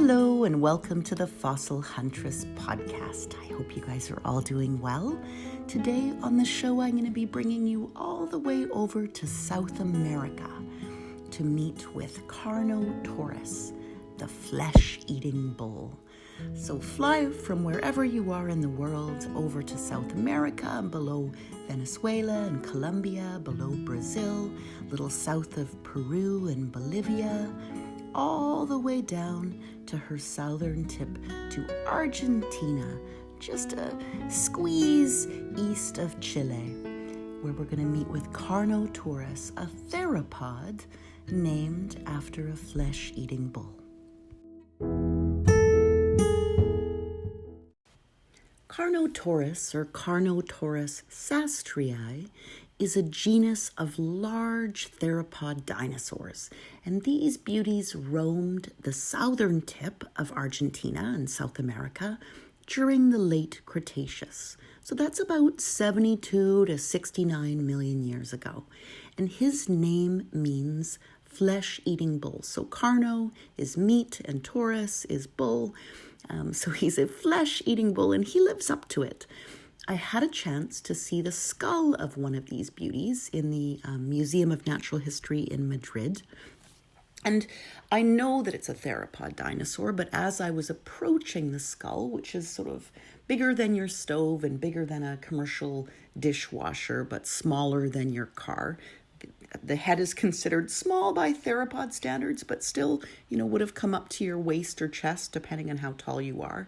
Hello and welcome to the Fossil Huntress podcast. I hope you guys are all doing well. Today on the show, I'm going to be bringing you all the way over to South America to meet with Carnotaurus, the flesh-eating bull. So fly from wherever you are in the world over to South America, below Venezuela and Colombia, below Brazil, a little south of Peru and Bolivia, all the way down to her southern tip to Argentina, just a squeeze east of Chile, where we're going to meet with Carnotaurus, a theropod named after a flesh-eating bull. Carnotaurus, or Carnotaurus sastrei, is a genus of large theropod dinosaurs, and these beauties roamed the southern tip of Argentina and South America during the Late Cretaceous. So that's about 72 to 69 million years ago. And his name means flesh-eating bull. So Carno is meat and Taurus is bull. So he's a flesh-eating bull, and he lives up to it. I had a chance to see the skull of one of these beauties in the Museum of Natural History in Madrid. And I know that it's a theropod dinosaur, but as I was approaching the skull, which is sort of bigger than your stove and bigger than a commercial dishwasher, but smaller than your car, the head is considered small by theropod standards, but still, would have come up to your waist or chest, depending on how tall you are.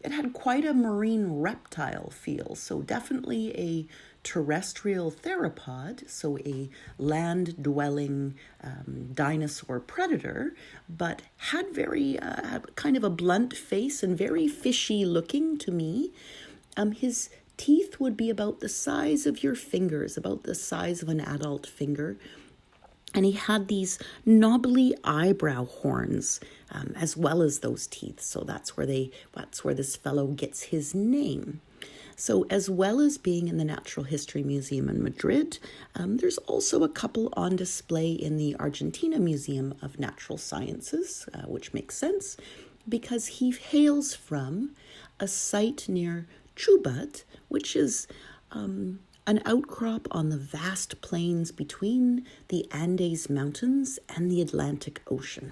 It had quite a marine reptile feel, so definitely a terrestrial theropod, so a land-dwelling dinosaur predator, but had kind of a blunt face and very fishy looking to me. His teeth would be about the size of your fingers, about the size of an adult finger. And he had these knobbly eyebrow horns, as well as those teeth. So that's where this fellow gets his name. So as well as being in the Natural History Museum in Madrid, there's also a couple on display in the Argentina Museum of Natural Sciences, which makes sense because he hails from a site near Chubut, which is an outcrop on the vast plains between the Andes Mountains and the Atlantic Ocean.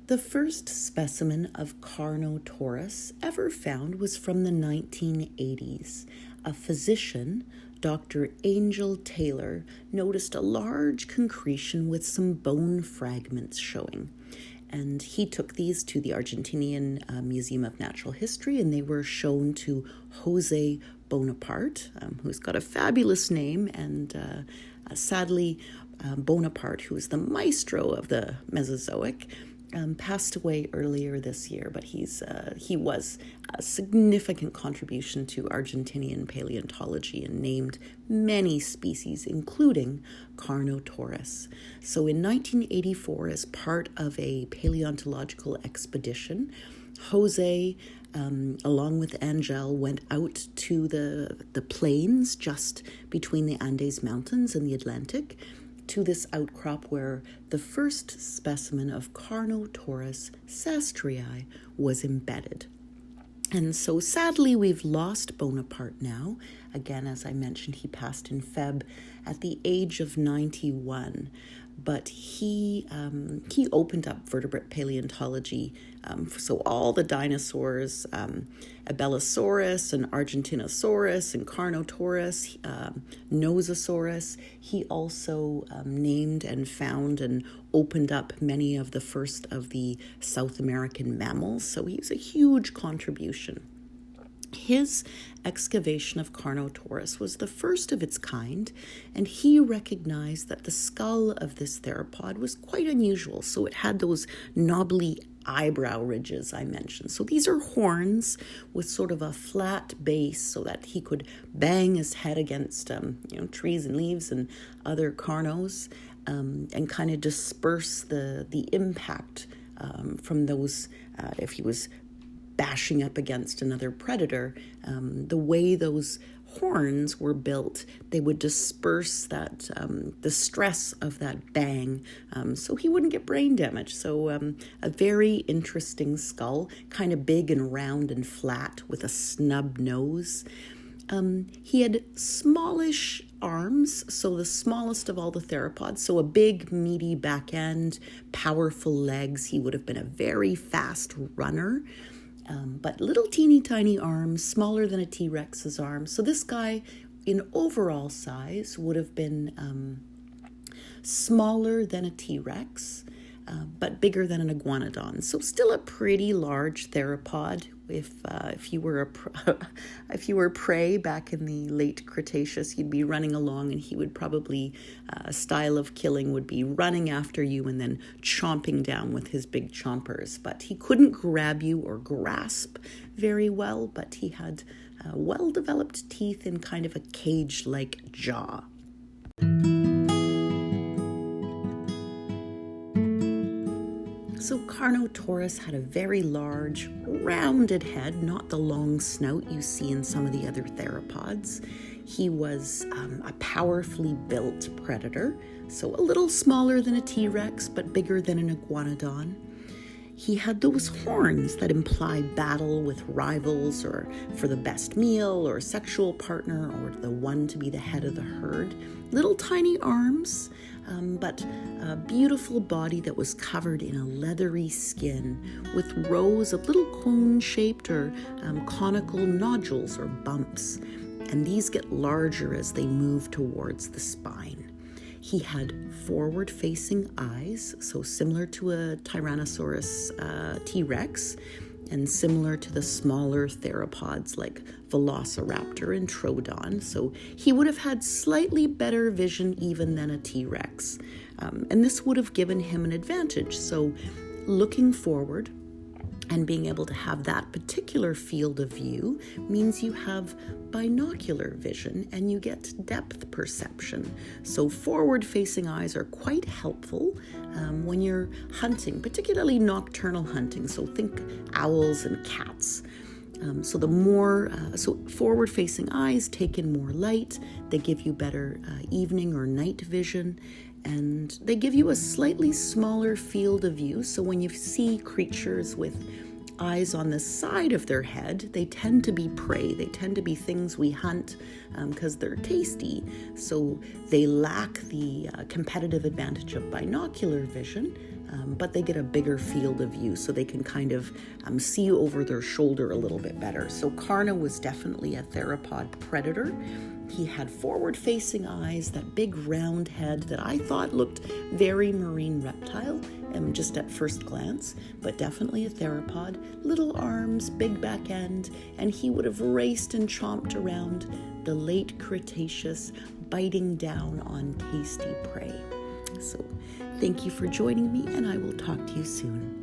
The first specimen of Carnotaurus ever found was from the 1980s. A physician, Dr. Angel Taylor, noticed a large concretion with some bone fragments showing. And he took these to the Argentinian Museum of Natural History, and they were shown to Jose Bonaparte, who's got a fabulous name, and sadly, Bonaparte, who is the maestro of the Mesozoic, passed away earlier this year, but he was a significant contribution to Argentinian paleontology and named many species, including Carnotaurus. So in 1984, as part of a paleontological expedition, Jose, along with Angel, went out to the plains just between the Andes Mountains and the Atlantic, to this outcrop where the first specimen of Carnotaurus sastrei was embedded. And so sadly, we've lost Bonaparte now. Again, as I mentioned, he passed in Feb at the age of 91. But he opened up vertebrate paleontology. So all the dinosaurs, Abelisaurus and Argentinosaurus and Carnotaurus, Nososaurus. He also named and found and opened up many of the first of the South American mammals. So he's a huge contribution. His excavation of Carnotaurus was the first of its kind, and he recognized that the skull of this theropod was quite unusual. So it had those knobbly eyebrow ridges I mentioned. So these are horns with sort of a flat base so that he could bang his head against trees and leaves and other carnos and kind of disperse the impact from those if he was bashing up against another predator. The way those horns were built, they would disperse that the stress of that bang, so he wouldn't get brain damage. So a very interesting skull, kind of big and round and flat with a snub nose. He had smallish arms, so the smallest of all the theropods, so a big, meaty back end, powerful legs. He would have been a very fast runner, but little teeny tiny arms, smaller than a T-Rex's arm. So this guy, in overall size, would have been smaller than a T-Rex, but bigger than an iguanodon. So still a pretty large theropod. If you were prey back in the late Cretaceous, you'd be running along, and he would probably, a style of killing would be running after you and then chomping down with his big chompers. But he couldn't grab you or grasp very well, but he had well-developed teeth in kind of a cage-like jaw. So Carnotaurus had a very large, rounded head, not the long snout you see in some of the other theropods. He was a powerfully built predator, so a little smaller than a T-Rex, but bigger than an iguanodon. He had those horns that imply battle with rivals, or for the best meal, or sexual partner, or the one to be the head of the herd. Little tiny arms, but a beautiful body that was covered in a leathery skin with rows of little cone-shaped or conical nodules or bumps. And these get larger as they move towards the spine. He had forward-facing eyes, so similar to a Tyrannosaurus T-Rex, and similar to the smaller theropods like Velociraptor and Troodon. So he would have had slightly better vision even than a T-Rex. And this would have given him an advantage. So looking forward and being able to have that particular field of view means you have binocular vision and you get depth perception. So forward-facing eyes are quite helpful when you're hunting, particularly nocturnal hunting. So think owls and cats. So forward-facing eyes take in more light. They give you better evening or night vision, and they give you a slightly smaller field of view. So when you see creatures with eyes on the side of their head, they tend to be prey. They tend to be things we hunt because they're tasty. So they lack the competitive advantage of binocular vision, but they get a bigger field of view, so they can kind of see over their shoulder a little bit better. So Carno was definitely a theropod predator. He had forward-facing eyes, that big round head that I thought looked very marine reptile, just at first glance, but definitely a theropod. Little arms, big back end, and he would have raced and chomped around the late Cretaceous, biting down on tasty prey. So thank you for joining me, and I will talk to you soon.